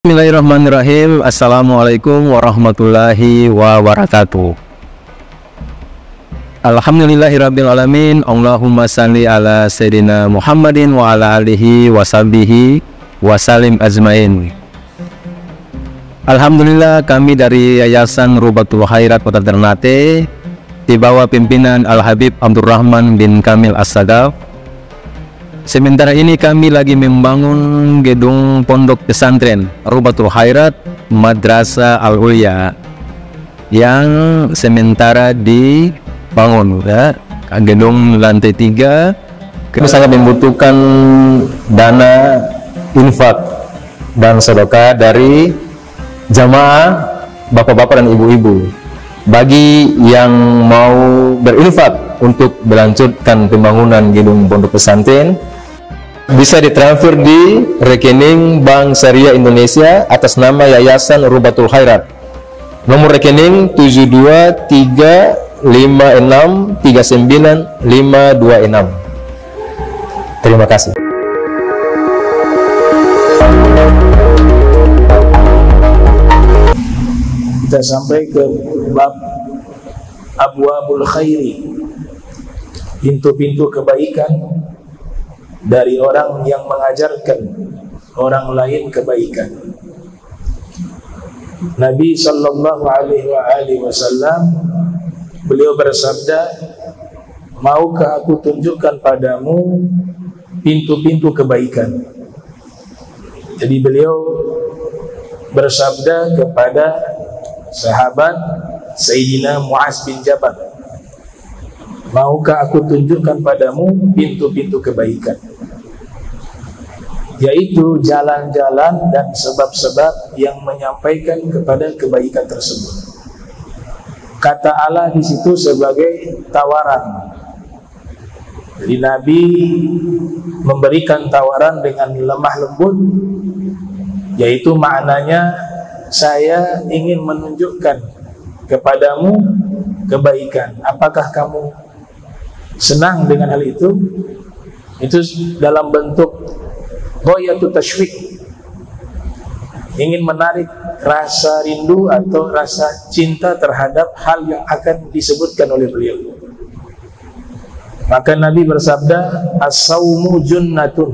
Bismillahirrahmanirrahim. Assalamualaikum warahmatullahi wabarakatuh. Alhamdulillahirrabbilalamin. Allahumma salli ala Sayyidina Muhammadin wa ala alihi wa sahbihi wa salim ajmain. Alhamdulillah, kami dari Yayasan Rubatul Khairat Kota Ternate di bawah pimpinan Al-Habib Abdurrahman bin Kamil As-Sadaf. Sementara ini kami lagi membangun gedung pondok pesantren Rubatul Khairat Madrasah Al-Ulya yang sementara dibangun, ya. Gedung lantai 3. Kami sangat membutuhkan dana infak dan sedekah dari jamaah bapak-bapak dan ibu-ibu. Bagi yang mau berinfak untuk melanjutkan pembangunan gedung pondok pesantren, bisa ditransfer di rekening Bank Syariah Indonesia atas nama Yayasan Rubatul Khairat. Nomor rekening 723563956. Terima kasih. Kita sampai ke bab Abwabul Khairi, pintu-pintu kebaikan dari orang yang mengajarkan orang lain kebaikan. Nabi sallallahu alaihi wasallam beliau bersabda, "Maukah aku tunjukkan padamu pintu-pintu kebaikan?" Jadi beliau bersabda kepada sahabat Sayyidina Muaz bin Jabal, "Maukah aku tunjukkan padamu pintu-pintu kebaikan?" Yaitu jalan-jalan dan sebab-sebab yang menyampaikan kepada kebaikan tersebut. Kata Allah di situ sebagai tawaran. Jadi Nabi memberikan tawaran dengan lemah lembut, yaitu maknanya, saya ingin menunjukkan kepadamu kebaikan. Apakah kamu senang dengan hal itu? Itu dalam bentuk ghayatul tashwiq, ingin menarik rasa rindu atau rasa cinta terhadap hal yang akan disebutkan oleh beliau. Maka Nabi bersabda, "As-saumu junnatun."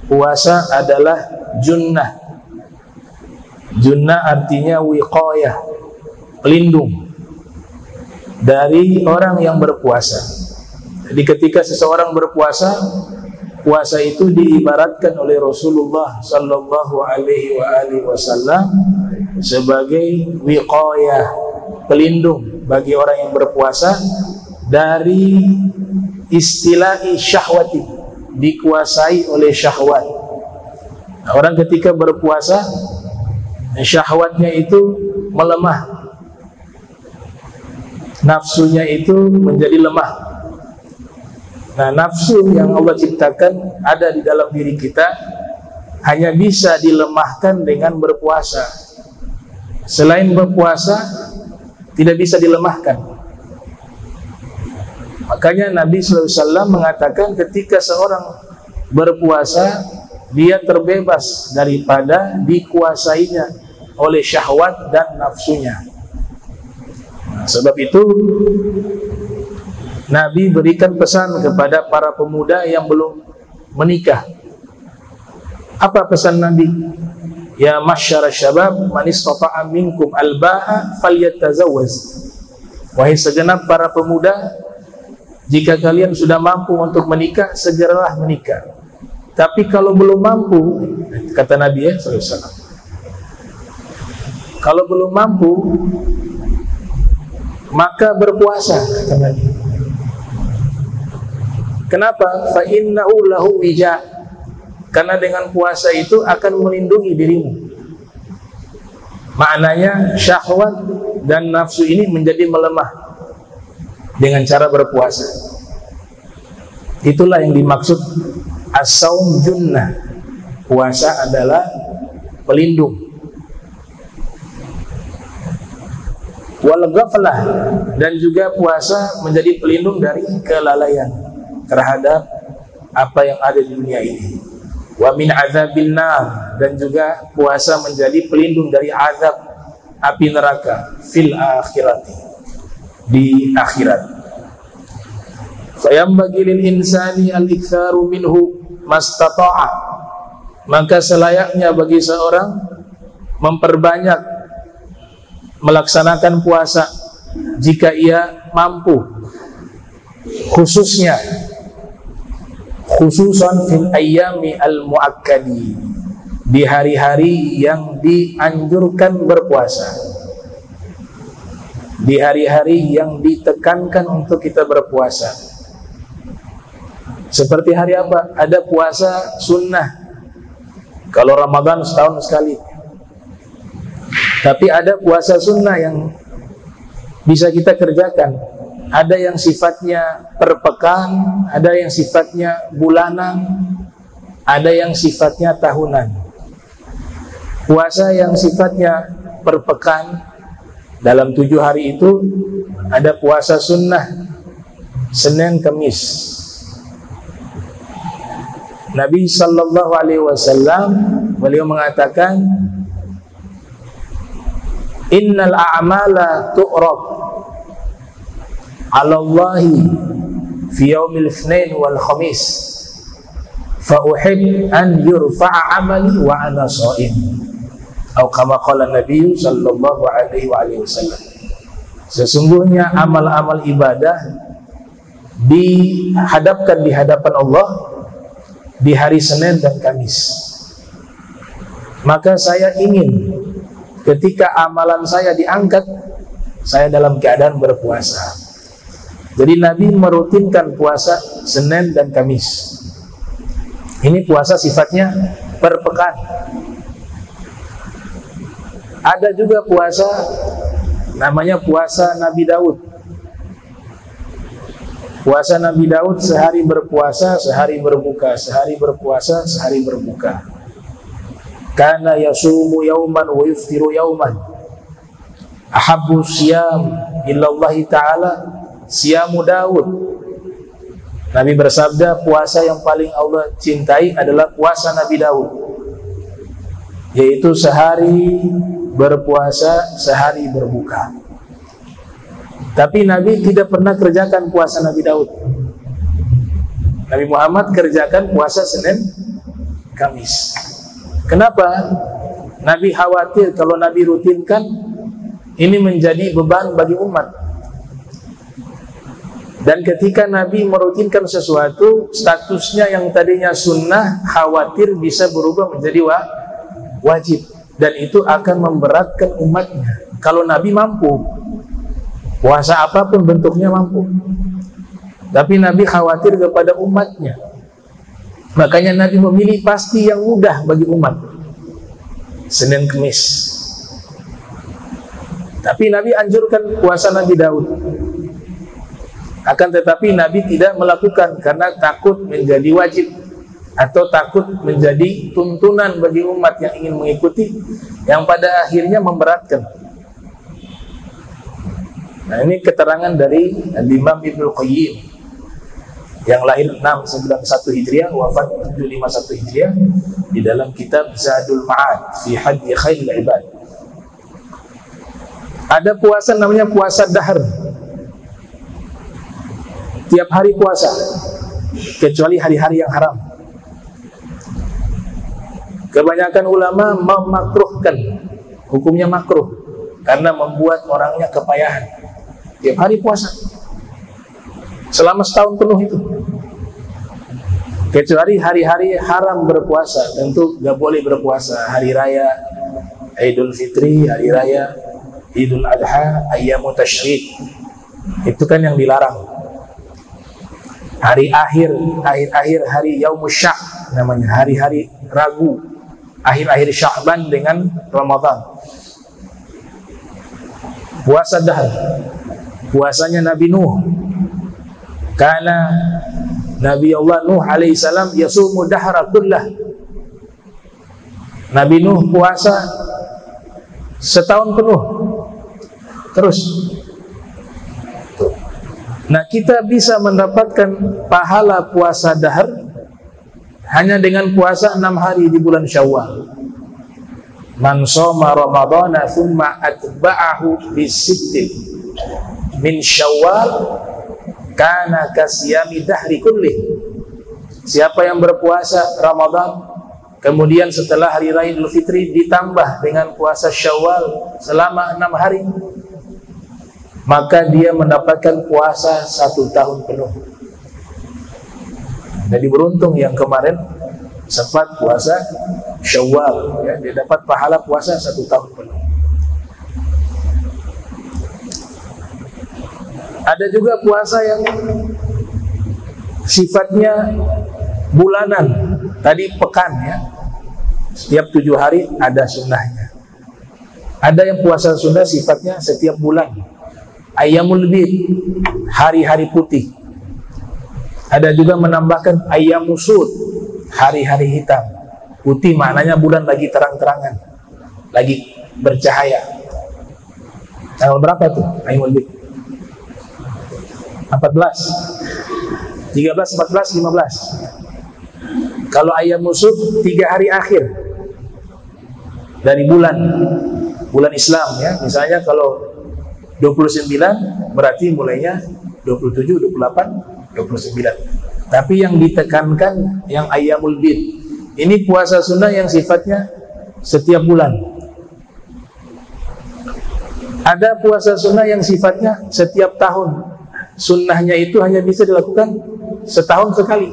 Puasa adalah junnah. Junnah artinya wiqayah, pelindung dari orang yang berpuasa. Jadi ketika seseorang berpuasa, puasa itu diibaratkan oleh Rasulullah sallallahu alaihi wasallam sebagai wiqayah, pelindung bagi orang yang berpuasa dari istilahi syahwati, dikuasai oleh syahwat. Nah, orang ketika berpuasa, syahwatnya itu melemah, nafsunya itu menjadi lemah. Nah, nafsu yang Allah ciptakan ada di dalam diri kita hanya bisa dilemahkan dengan berpuasa. Selain berpuasa tidak bisa dilemahkan. Makanya Nabi SAW mengatakan ketika seorang berpuasa, dia terbebas daripada dikuasainya oleh syahwat dan nafsunya. Nah, sebab itu Nabi berikan pesan kepada para pemuda yang belum menikah. Apa pesan Nabi? Ya masyara syabab, man istata'a minkum al-ba'a falyatazawwaz. Wahai segenap para pemuda, jika kalian sudah mampu untuk menikah, segeralah menikah. Tapi kalau belum mampu, kata Nabi SAW, kalau belum mampu, maka berpuasa, kata Nabi. Kenapa? Fa innahu lahu wija. Karena dengan puasa itu akan melindungi dirimu. Maknanya syahwat dan nafsu ini menjadi melemah dengan cara berpuasa. Itulah yang dimaksud as-saum junnah. Puasa adalah pelindung. Wal ghaflah, dan juga puasa menjadi pelindung dari kelalaian terhadap apa yang ada di dunia ini. wa min azabil nar, dan juga puasa menjadi pelindung dari azab api neraka fil akhirati, di akhirat. Fayambagi lil insani al-iktsaru minhu mastata'a, maka selayaknya bagi seorang memperbanyak melaksanakan puasa jika ia mampu, khususan fil ayyami al-muakkadi, di hari-hari yang dianjurkan berpuasa, di hari-hari yang ditekankan untuk kita berpuasa. Seperti hari apa? Ada puasa sunnah, kalau Ramadan setahun sekali. Tapi ada puasa sunnah yang bisa kita kerjakan. Ada yang sifatnya per pekan, ada yang sifatnya bulanan, ada yang sifatnya tahunan. Puasa yang sifatnya per pekan, dalam 7 hari itu ada puasa sunnah Senin Kamis. Nabi sallallahu alaihi wasallam beliau mengatakan, innal a'mala tu'rad 'ala Allahi fi yaumil itsnain wal khamis fa uhib an yurfa'a 'amali wa ana sha'im, atau kama qala Nabi sallallahu alaihi wasallam. Sesungguhnya amal-amal ibadah dihadapkan di hadapan Allah di hari Senin dan Kamis. Maka saya ingin ketika amalan saya diangkat, saya dalam keadaan berpuasa. Jadi Nabi merutinkan puasa Senin dan Kamis. Ini puasa sifatnya per pekan. Ada juga puasa namanya puasa Nabi Daud. Puasa Nabi Daud sehari berpuasa, sehari berbuka, sehari berpuasa, sehari berbuka. Kana yasumu yauman wa yuftiru yauman. Ahabbu siyam illallahi ta'ala siyamu Daud. Nabi bersabda, puasa yang paling Allah cintai adalah puasa Nabi Daud, yaitu sehari berpuasa, sehari berbuka. Tapi Nabi tidak pernah kerjakan puasa Nabi Daud. Nabi Muhammad kerjakan puasa Senin Kamis. Kenapa? Nabi khawatir kalau Nabi rutinkan, ini menjadi beban bagi umat. Dan ketika Nabi merutinkan sesuatu, statusnya yang tadinya sunnah, khawatir bisa berubah menjadi wajib. Dan itu akan memberatkan umatnya. Kalau Nabi mampu, puasa apapun bentuknya mampu. Tapi Nabi khawatir kepada umatnya. Makanya Nabi memilih pasti yang mudah bagi umat, Senin Kamis. Tapi Nabi anjurkan puasa Nabi Daud. Akan tetapi Nabi tidak melakukan karena takut menjadi wajib atau takut menjadi tuntunan bagi umat yang ingin mengikuti, yang pada akhirnya memberatkan. Nah, ini keterangan dari Imam Ibnu Qayyim yang lahir 691 Hijriah, wafat 751 Hijriah, di dalam kitab Zadul Ma'ad fi Hadi Khairil Ibad. Ada puasa namanya puasa dahar. Tiap hari puasa, kecuali hari-hari yang haram. Kebanyakan ulama memakruhkan, hukumnya makruh karena membuat orangnya kepayahan. Tiap hari puasa selama setahun penuh itu, kecuali hari-hari haram berpuasa. Tentu gak boleh berpuasa hari raya Idul Fitri, hari raya Idul Adha, Ayyamut Tasyrik, itu kan yang dilarang. Hari akhir hari Yaumus Syak namanya, hari-hari ragu, akhir-akhir Sya'ban dengan Ramadan. Puasa dahar, puasanya Nabi Nuh. Karena Nabi Allah Nuh alaihissalam yasumu dahra kullah. Nabi Nuh puasa setahun penuh terus. Nah, kita bisa mendapatkan pahala puasa dahar hanya dengan puasa 6 hari di bulan Syawal. Man shoma ramadhana thumma atba'ahu bisittin min Syawal kana kasiyami dahri kullih. Siapa yang berpuasa Ramadan kemudian setelah hari raya Idul Fitri ditambah dengan puasa Syawal selama 6 hari, maka dia mendapatkan puasa 1 tahun penuh. Jadi beruntung yang kemarin sempat puasa Syawal, ya, dia dapat pahala puasa 1 tahun penuh. Ada juga puasa yang sifatnya bulanan, tadi pekan, ya, setiap 7 hari ada sunnahnya. Ada yang puasa sunnah sifatnya setiap bulan, Ayyamul Bid, hari-hari putih. Ada juga menambahkan Ayyamusud, hari-hari hitam. Putih maknanya bulan lagi terang-terangan, lagi bercahaya. Tanggal berapa tuh Ayyamul Bid? 14, 13, 14, 15. Kalau Ayyamusud 3 hari akhir dari bulan Islam, ya. Misalnya kalau 29 berarti mulainya 27, 28, 29. Tapi yang ditekankan yang Ayyamul Bid. Ini puasa sunnah yang sifatnya setiap bulan. Ada puasa sunnah yang sifatnya setiap tahun. Sunnahnya itu hanya bisa dilakukan setahun sekali.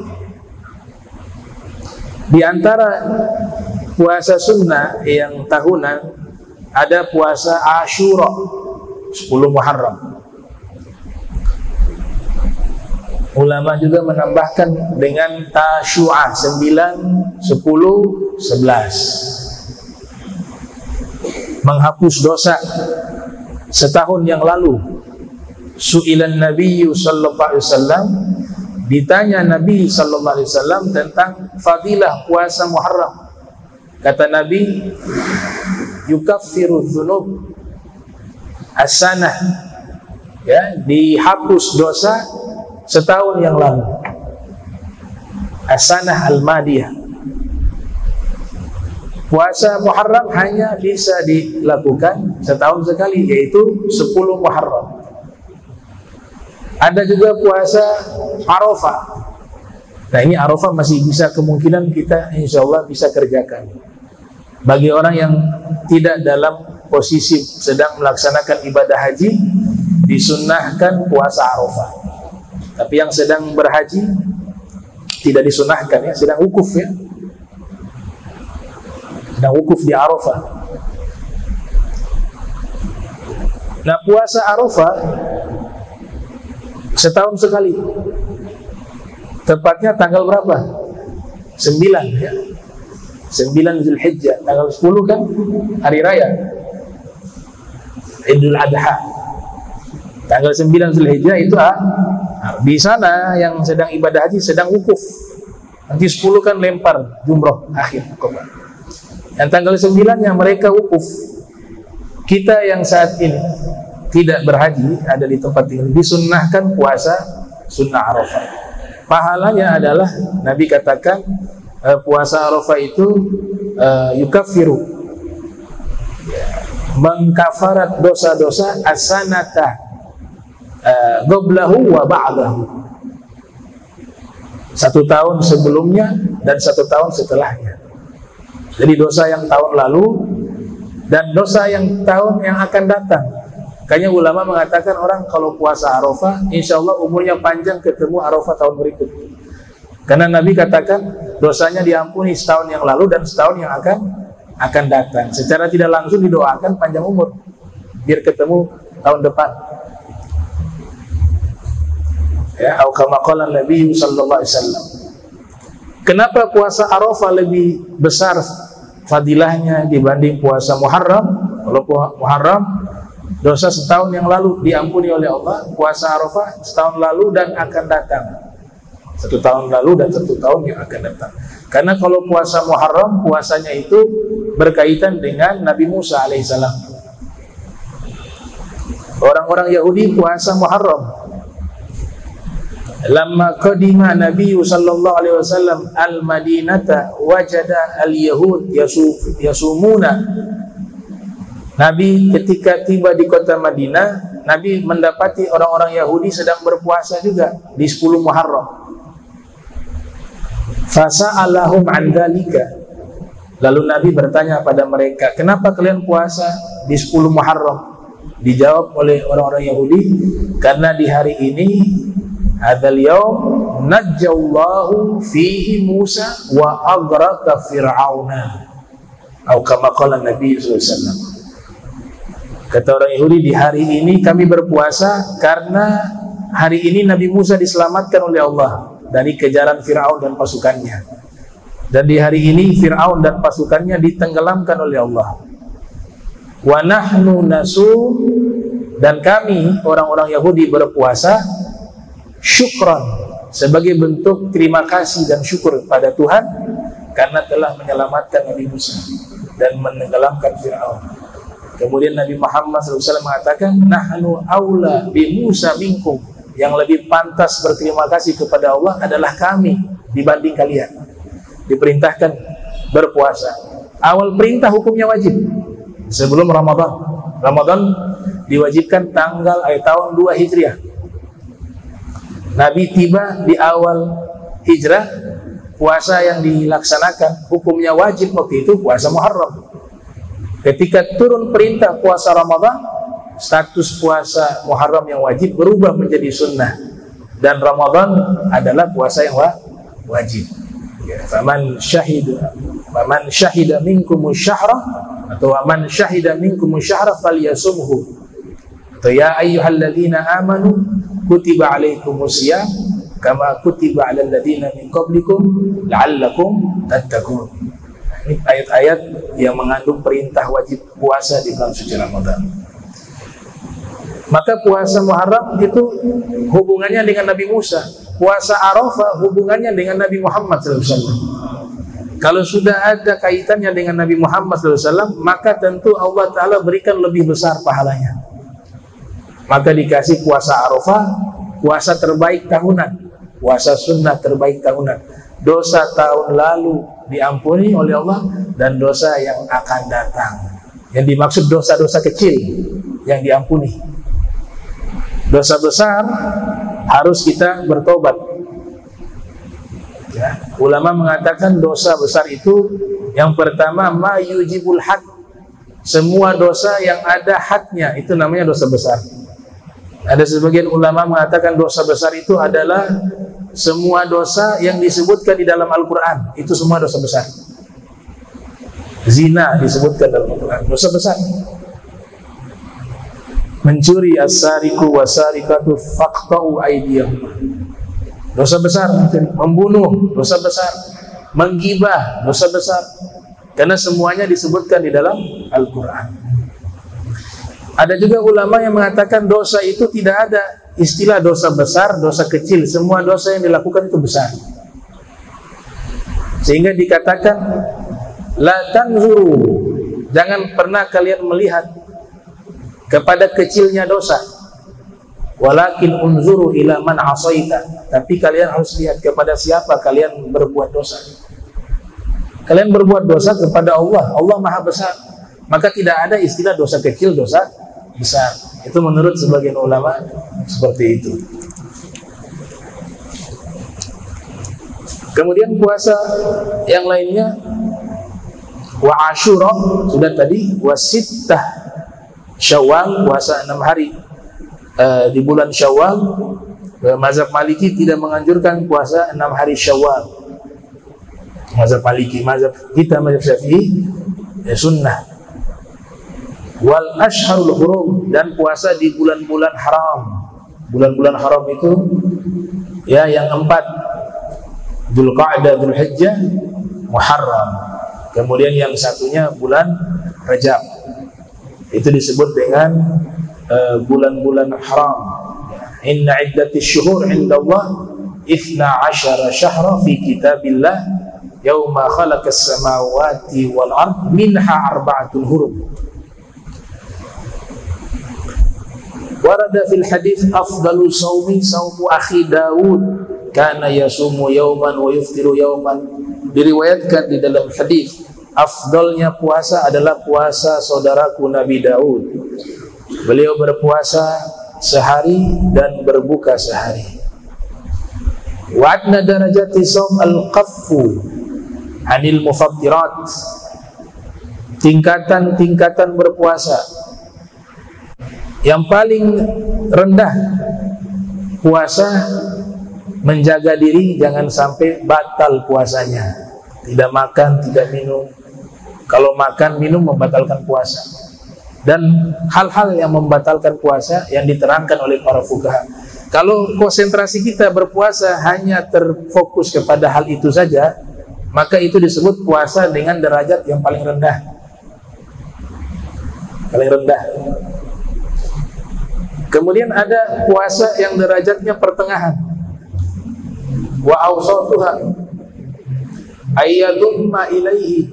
Di antara puasa sunnah yang tahunan ada puasa Asyura 10 Muharram. Ulama juga menambahkan dengan Tasyu'ah 9, 10, 11. Menghapus dosa setahun yang lalu. Su'ilan Nabiyyu sallallahu alaihi wasallam, ditanya Nabi sallallahu alaihi wasallam tentang fadilah puasa Muharram. Kata Nabi, yukaffiru dzunub as-sanah, ya, dihapus dosa setahun yang lalu. As-sanah al-madiyah. Puasa Muharram hanya bisa dilakukan setahun sekali, yaitu 10 Muharram. Ada juga puasa Arafah. Nah, ini Arafah masih bisa, kemungkinan kita insya Allah bisa kerjakan. Bagi orang yang tidak dalam posisi sedang melaksanakan ibadah haji, disunnahkan puasa Arafah. Tapi yang sedang berhaji tidak disunnahkan, ya, sedang wukuf, ya, sedang wukuf di Arafah. Nah, puasa Arafah setahun sekali. Tepatnya tanggal berapa? 9, ya. 9 Zulhijjah. Tanggal 10 kan hari raya Idul Adha. Tanggal 9 Zulhijjah itu di sana yang sedang ibadah haji sedang wukuf. Nanti 10 kan lempar jumroh akhir. Yang tanggal 9 yang mereka wukuf. Kita yang saat ini tidak berhaji, ada di tempat ini, disunnahkan puasa sunnah Arafah. Pahalanya adalah Nabi katakan puasa Arafah itu yukaffiru, mengkafarat dosa-dosa as-sanata qablahu wa ba'dahu, 1 tahun sebelumnya dan 1 tahun setelahnya. Jadi dosa yang tahun lalu dan dosa yang tahun yang akan datang. Makanya ulama mengatakan orang kalau puasa Arafah, insya Allah umurnya panjang ketemu Arafah tahun berikut. Karena Nabi katakan dosanya diampuni setahun yang lalu dan setahun yang akan datang. Secara tidak langsung didoakan panjang umur biar ketemu tahun depan. Ya, au kama qala Nabi sallallahu alaihi wasallam. Kenapa puasa Arafah lebih besar fadilahnya dibanding puasa Muharram? Kalau Muharram dosa setahun yang lalu diampuni oleh Allah, puasa Arafah setahun lalu dan akan datang, 1 tahun lalu dan 1 tahun yang akan datang. Karena kalau puasa Muharram, puasanya itu berkaitan dengan Nabi Musa alaihissalam. Orang-orang Yahudi puasa Muharram, Lamma qadima Nabi sallallahu alaihi wasallam al-Madinata wajada al-Yahud yasumuna. Nabi ketika tiba di kota Madinah, Nabi mendapati orang-orang Yahudi sedang berpuasa juga di 10 Muharram. Fasa'alahum an dzalika. Lalu Nabi bertanya pada mereka, kenapa kalian puasa di 10 Muharram? Dijawab oleh orang-orang Yahudi, karena di hari ini hadzal yaum najjallahu fihi Musa wa aghraqa fir'auna. Atau kama qala Nabi sallallahu alaihi wasallam. Kata orang Yahudi, di hari ini kami berpuasa karena hari ini Nabi Musa diselamatkan oleh Allah dari kejaran Fir'aun dan pasukannya. Dan di hari ini Fir'aun dan pasukannya ditenggelamkan oleh Allah. Wa nahnu nasum, dan kami orang-orang Yahudi berpuasa syukran, sebagai bentuk terima kasih dan syukur pada Tuhan karena telah menyelamatkan Nabi Musa dan menenggelamkan Fir'aun. Kemudian Nabi Muhammad SAW mengatakan, nahnu aula bi Musa minkum, yang lebih pantas berterima kasih kepada Allah adalah kami dibanding kalian. Diperintahkan berpuasa. Awal perintah hukumnya wajib sebelum Ramadan. Ramadan diwajibkan tahun 2 Hijriah. Nabi tiba di awal Hijrah, puasa yang dilaksanakan hukumnya wajib waktu itu puasa Muharram. Ketika turun perintah puasa Ramadan, status puasa Muharram yang wajib berubah menjadi sunnah, dan Ramadan adalah puasa yang wajib. Ya, faman syahida minkumus syahra, atau man syahida minkumus syahra falyasumhu. Atau ya ayyuhalladzina amanu kutiba alaikumusiyam kama kutiba alal ladzina min qablikum la'allakum tattaqun. Ini ayat-ayat yang mengandung perintah wajib puasa di bulan suci Ramadan. Maka puasa Muharram itu hubungannya dengan Nabi Musa. Puasa Arafah hubungannya dengan Nabi Muhammad SAW. Kalau sudah ada kaitannya dengan Nabi Muhammad SAW, maka tentu Allah Ta'ala berikan lebih besar pahalanya. Maka dikasih puasa Arafah, puasa terbaik tahunan, puasa sunnah terbaik tahunan. Dosa tahun lalu diampuni oleh Allah, dan dosa yang akan datang. Yang dimaksud dosa-dosa kecil yang diampuni. Dosa besar harus kita bertobat. Ya, ulama mengatakan dosa besar itu yang pertama ma yujibul had. Semua dosa yang ada hadnya itu namanya dosa besar. Ada sebagian ulama mengatakan dosa besar itu adalah semua dosa yang disebutkan di dalam Al-Quran. Itu semua dosa besar. Zina disebutkan dalam Al-Quran, dosa besar. Mencuri, as-sariqu was-sariqatu faqta'u aydiyahum, dosa besar. Membunuh, dosa besar. Menggibah, dosa besar. Karena semuanya disebutkan di dalam Al-Quran. Ada juga ulama yang mengatakan dosa itu tidak ada istilah dosa besar, dosa kecil. Semua dosa yang dilakukan itu besar. Sehingga dikatakan la tanzuru, jangan pernah kalian melihat kepada kecilnya dosa. Walakin unzuru ila man asaita, tapi kalian harus lihat kepada siapa kalian berbuat dosa. Kalian berbuat dosa kepada Allah, Allah Maha Besar. Maka tidak ada istilah dosa kecil, dosa besar. Itu menurut sebagian ulama seperti itu. Kemudian puasa yang lainnya wa Asyura sudah tadi, wa sittah Syawal, puasa 6 hari di bulan Syawal. Mazhab Maliki tidak menganjurkan puasa 6 hari Syawal. Mazhab Maliki, mazhab kita mazhab Syafi'i ya sunnah. Wal ashharul hurum, dan puasa di bulan-bulan haram. Bulan-bulan haram itu ya yang 4, Dzulqa'dah, Dzulhijjah, Muharram. Kemudian yang satunya bulan Rajab. Itu disebut dengan bulan-bulan haram. Inna iddatish syuhur indallah 12 syahra fi kitabillah yauma khalaqas samawati wal ard minha arba'atul hurum. Warada fil hadis afdalu saumi saumu akhi Daud kana yasumu yauman wa yuftiru yauman. Diriwayatkan di dalam hadis, afdalnya puasa adalah puasa saudaraku Nabi Daud. Beliau berpuasa sehari dan berbuka sehari. Wa adna darajati saum al-qaffu anil mufattirat. Tingkatan-tingkatan berpuasa yang paling rendah puasa menjaga diri jangan sampai batal puasanya. Tidak makan, tidak minum. Kalau makan, minum membatalkan puasa. Dan hal-hal yang membatalkan puasa yang diterangkan oleh para fuqaha. Kalau konsentrasi kita berpuasa hanya terfokus kepada hal itu saja, maka itu disebut puasa dengan derajat yang paling rendah. Paling rendah. Kemudian ada puasa yang derajatnya pertengahan. Wa awsatuha ayyadumma ilaihi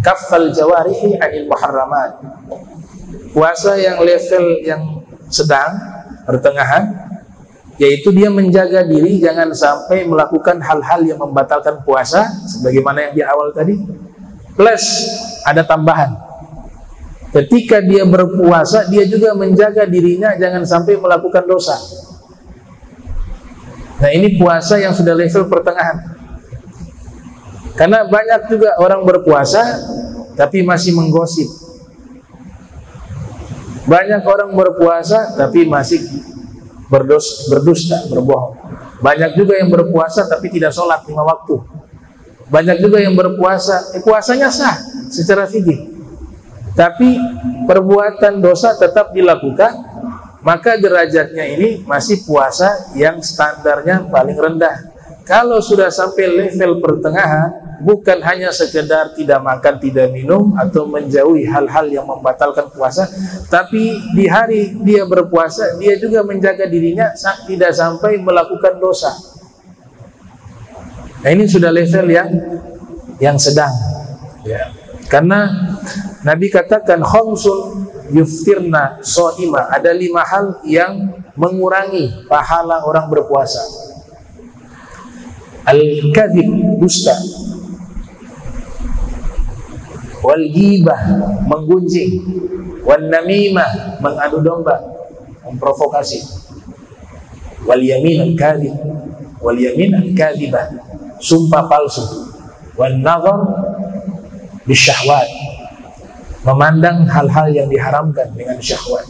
kaffal jawarihi anil muharramat. Puasa yang level yang sedang, pertengahan, yaitu dia menjaga diri jangan sampai melakukan hal-hal yang membatalkan puasa, sebagaimana yang di awal tadi. Plus ada tambahan. Ketika dia berpuasa, dia juga menjaga dirinya jangan sampai melakukan dosa. Nah, ini puasa yang sudah level pertengahan. Karena banyak juga orang berpuasa tapi masih menggosip. Banyak orang berpuasa tapi masih berdusta, berbohong. Banyak juga yang berpuasa tapi tidak sholat 5 waktu. Banyak juga yang berpuasa, puasanya sah secara fikih, tapi perbuatan dosa tetap dilakukan, maka derajatnya ini masih puasa yang standarnya paling rendah. Kalau sudah sampai level pertengahan, bukan hanya sekedar tidak makan, tidak minum, atau menjauhi hal-hal yang membatalkan puasa, tapi di hari dia berpuasa, dia juga menjaga dirinya tidak sampai melakukan dosa. Nah, ini sudah level yang sedang, ya. Karena Nabi katakan khamsun yuftirna shaima, ada 5 hal yang mengurangi pahala orang berpuasa. Al-kadzib, dusta. Wal ghibah, menggunjing. Wan namimah, mengadu domba, memprovokasi. Wal yamin al-kadzib, wal yamin al-kadzibah, sumpah palsu. Wan nazar bisyahwat, memandang hal-hal yang diharamkan dengan syahwat.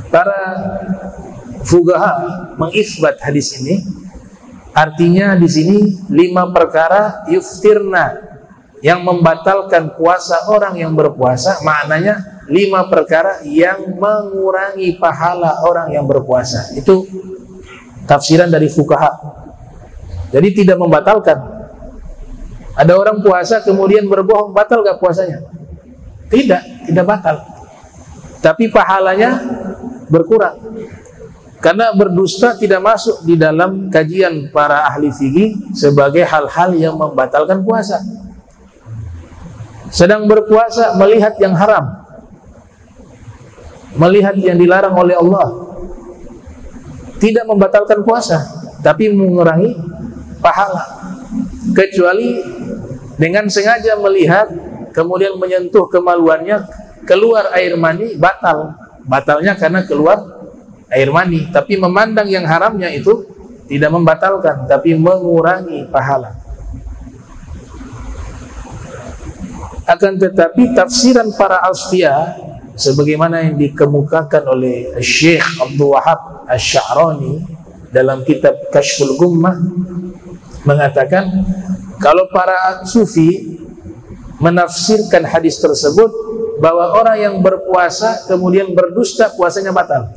Para fuqaha mengisbat hadis ini, artinya di sini 5 perkara yuftirna yang membatalkan puasa orang yang berpuasa, maknanya 5 perkara yang mengurangi pahala orang yang berpuasa. Itu tafsiran dari fuqaha. Jadi tidak membatalkan. Ada orang puasa kemudian berbohong, batal gak puasanya? Tidak batal. Tapi pahalanya berkurang. Karena berdusta tidak masuk di dalam kajian para ahli fikih sebagai hal-hal yang membatalkan puasa. Sedang berpuasa melihat yang haram, melihat yang dilarang oleh Allah, tidak membatalkan puasa, tapi mengurangi pahala. Kecuali dengan sengaja melihat kemudian menyentuh kemaluannya, keluar air mani, batalnya karena keluar air mani. Tapi memandang yang haramnya itu tidak membatalkan, tapi mengurangi pahala. Akan tetapi tafsiran para asfiya sebagaimana yang dikemukakan oleh Syekh Abdul Wahab Asy-Sya'rani dalam kitab Kashful Gummah mengatakan, kalau para sufi menafsirkan hadis tersebut bahwa orang yang berpuasa kemudian berdusta, puasanya batal.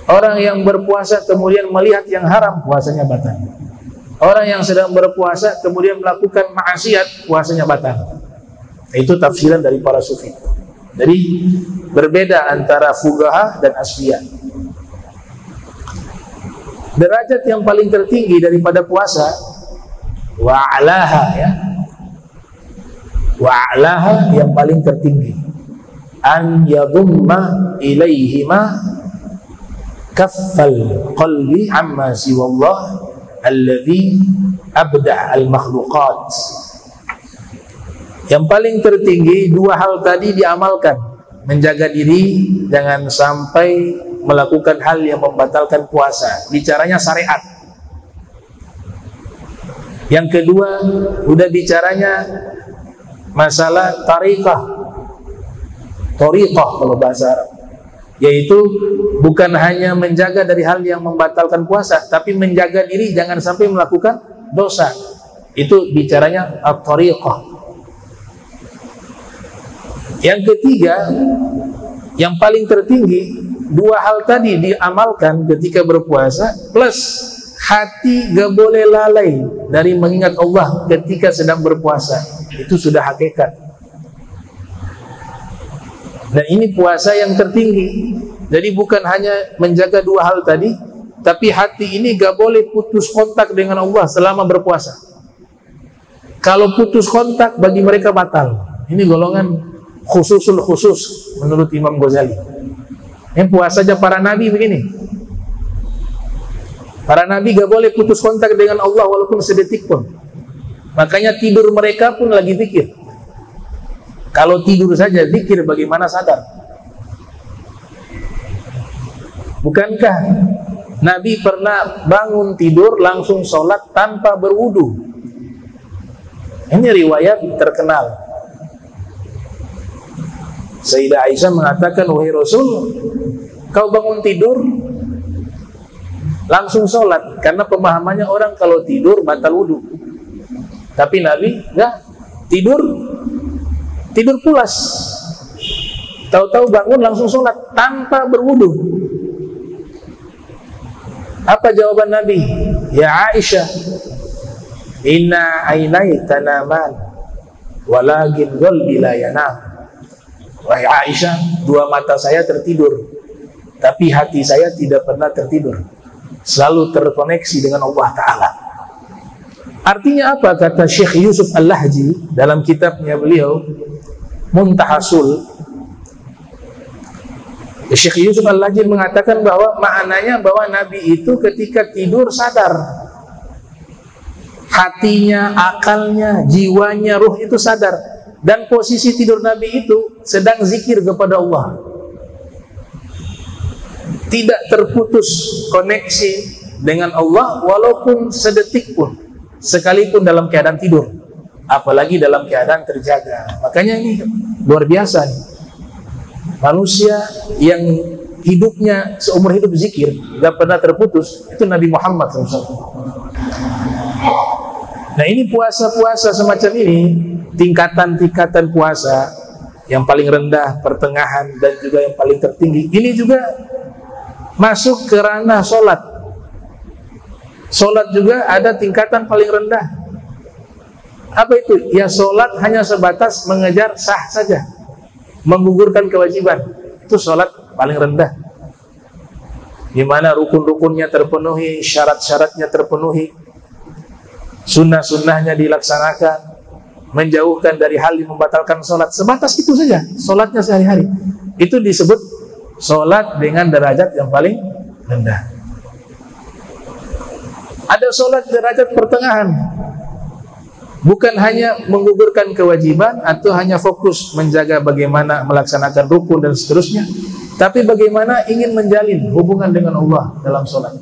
Orang yang berpuasa kemudian melihat yang haram, puasanya batal. Orang yang sedang berpuasa kemudian melakukan maksiat, puasanya batal. Itu tafsiran dari para sufi. Jadi berbeda antara fuqaha dan asfiya. Derajat yang paling tertinggi daripada puasa, wa'alaha, ya, wa'alaha yang paling tertinggi, an yadumma ilaihima kaffal qalbi amma siwallah alladhi abda' al-makhluqat. Yang paling tertinggi dua hal tadi diamalkan, menjaga diri jangan sampai melakukan hal yang membatalkan puasa, bicaranya syariat. Yang kedua udah bicaranya masalah tariqah kalau bahasa Arab, yaitu bukan hanya menjaga dari hal yang membatalkan puasa, tapi menjaga diri jangan sampai melakukan dosa. Itu bicaranya at-tariqah. Yang ketiga, yang paling tertinggi, dua hal tadi diamalkan ketika berpuasa, plus hati gak boleh lalai dari mengingat Allah ketika sedang berpuasa. Itu sudah hakikat. Dan ini puasa yang tertinggi. Jadi bukan hanya menjaga dua hal tadi, tapi hati ini gak boleh putus kontak dengan Allah selama berpuasa. Kalau putus kontak bagi mereka batal. Ini golongan khususul khusus menurut Imam Ghazali. Ini puasa aja para nabi begini. Para nabi gak boleh putus kontak dengan Allah walaupun sedetik pun. Makanya tidur mereka pun lagi zikir. Kalau tidur saja zikir, bagaimana sadar? Bukankah Nabi pernah bangun tidur langsung sholat tanpa berwudu? Ini riwayat terkenal. Sayyidah Aisyah mengatakan, wahai Rasul, kau bangun tidur langsung sholat, karena pemahamannya orang kalau tidur batal wudu. Tapi Nabi enggak, tidur pulas, tahu-tahu bangun langsung sholat tanpa berwudu. Apa jawaban Nabi? Ya Aisyah, inna ainai tanaman walakin qalbi la yanam. Wahai Aisyah, dua mata saya tertidur, tapi hati saya tidak pernah tertidur, selalu terkoneksi dengan Allah Ta'ala. Artinya apa? Kata Syekh Yusuf Al-Lahji dalam kitabnya beliau Muntahasul, Syekh Yusuf Al-Lahji mengatakan bahwa maknanya bahwa Nabi itu ketika tidur sadar, hatinya, akalnya, jiwanya, ruh itu sadar, dan posisi tidur Nabi itu sedang zikir kepada Allah, tidak terputus koneksi dengan Allah walaupun sedetik pun, sekalipun dalam keadaan tidur, apalagi dalam keadaan terjaga. Makanya ini luar biasa nih. Manusia yang hidupnya seumur hidup zikir, gak pernah terputus, itu Nabi Muhammad SAW. Nah ini puasa-puasa semacam ini, tingkatan-tingkatan puasa, yang paling rendah, pertengahan, dan juga yang paling tertinggi. Ini juga masuk ke ranah sholat. Sholat juga ada tingkatan paling rendah. Apa itu? Ya sholat hanya sebatas mengejar sah saja, menggugurkan kewajiban. Itu sholat paling rendah, di mana rukun-rukunnya terpenuhi, syarat-syaratnya terpenuhi, sunnah-sunnahnya dilaksanakan, menjauhkan dari hal yang membatalkan sholat. Sebatas itu saja sholatnya sehari-hari. Itu disebut sholat dengan derajat yang paling rendah. Ada sholat derajat pertengahan, bukan hanya menggugurkan kewajiban atau hanya fokus menjaga bagaimana melaksanakan rukun dan seterusnya, tapi bagaimana ingin menjalin hubungan dengan Allah dalam sholat.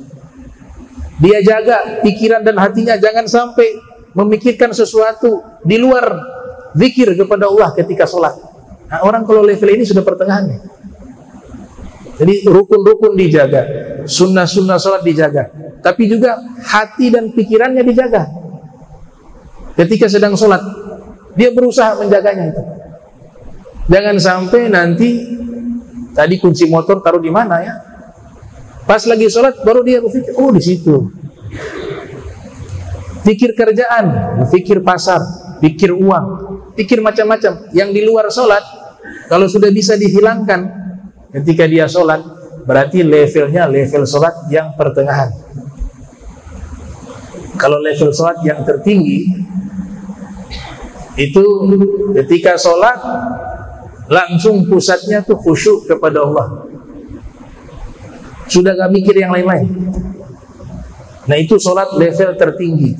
Dia jaga pikiran dan hatinya jangan sampai memikirkan sesuatu di luar zikir kepada Allah ketika sholat. Nah, orang kalau level ini sudah pertengahannya. Jadi rukun-rukun dijaga, sunnah-sunnah sholat dijaga, tapi juga hati dan pikirannya dijaga. Ketika sedang sholat, dia berusaha menjaganya itu. Jangan sampai nanti tadi kunci motor taruh di mana ya? Pas lagi sholat baru dia berpikir, oh di situ. Pikir kerjaan, pikir pasar, pikir uang, pikir macam-macam. Yang di luar sholat, kalau sudah bisa dihilangkan ketika dia sholat, berarti levelnya level sholat yang pertengahan. Kalau level sholat yang tertinggi, itu ketika sholat langsung pusatnya tuh khusyuk kepada Allah, sudah gak mikir yang lain-lain. Nah itu sholat level tertinggi.